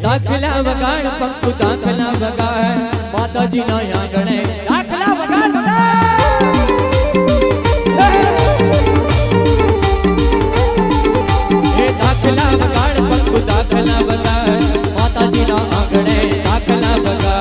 દાખલા વગાડ પંકુ દાખલા વગાડ માતાજી ના આંગણે દાખલા વગાડ દાખલા વગાડ પંકુ દાખલા વગાડ માતાજી ના આંગણે દાખલા વગાડ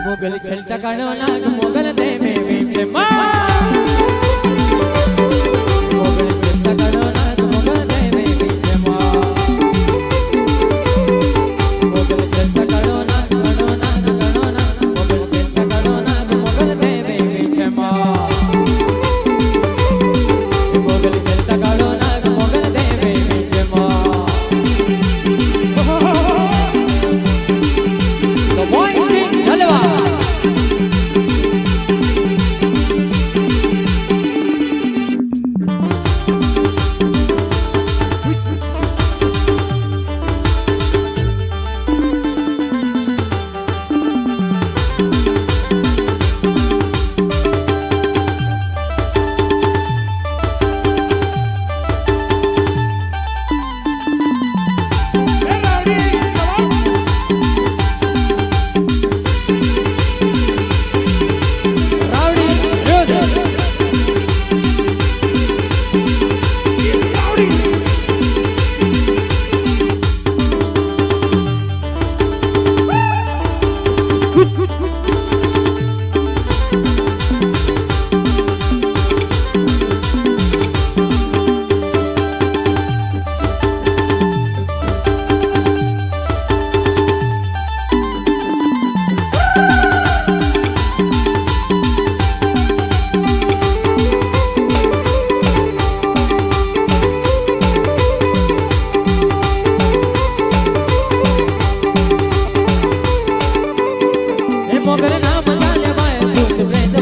मोगल छलटा कानो नाग मोगल दे में बीचे मां मोगल छलटा कानो नाग मोगल दे में बीचे मां मोगल छलटा कानो नाग मोगल छलटा कानो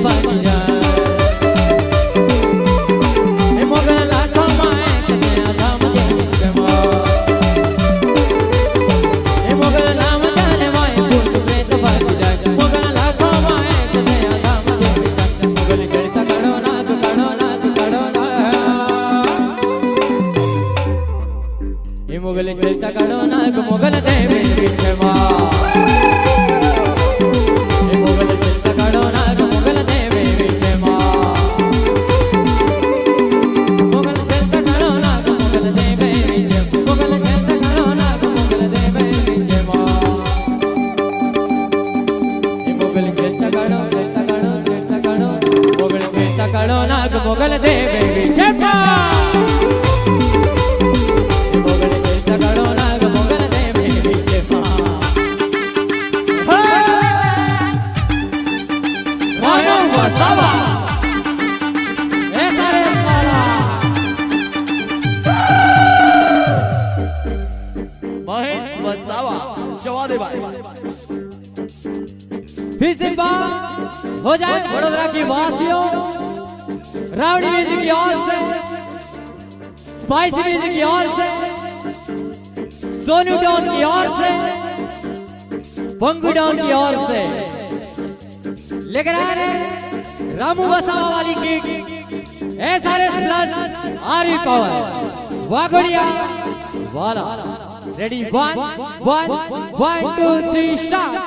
ભાગી જાય એ મોગલ લાખોમાં એક નયા ધામ જેવી જમા એ મોગલ નામ જાને માય ભૂત પ્રેત ભાગી જાય મોગલ લાખોમાં એક નયા ધામ જેવી જમા મોગલ ચડતા કાળો નાગ કાળો નાગ કાળો નાગ એ મોગલ ચડતા કાળો નાગ મોગલ દેવી વિજયમાં મોગલ દેવે વિજયમાં મોગલ ચડતા કાળો નાગ મોગલ દેવે વિજયમાં રામો વસાવા એ તારે સાલા મહેશ વસાવા જવા दे भाई फिर से बात हो जाए वडोदरा की वासियों रावड़ी म्यूजिक की ओर से स्पाइसी म्यूजिक की ओर से सोनू डाउन की ओर से पंगू डाउन की ओर से लेकर आ रहे रामू वसावा वाली kick SRS plus RV power Waghodia वाला रेडी 1 1 1 2 3 स्टार्ट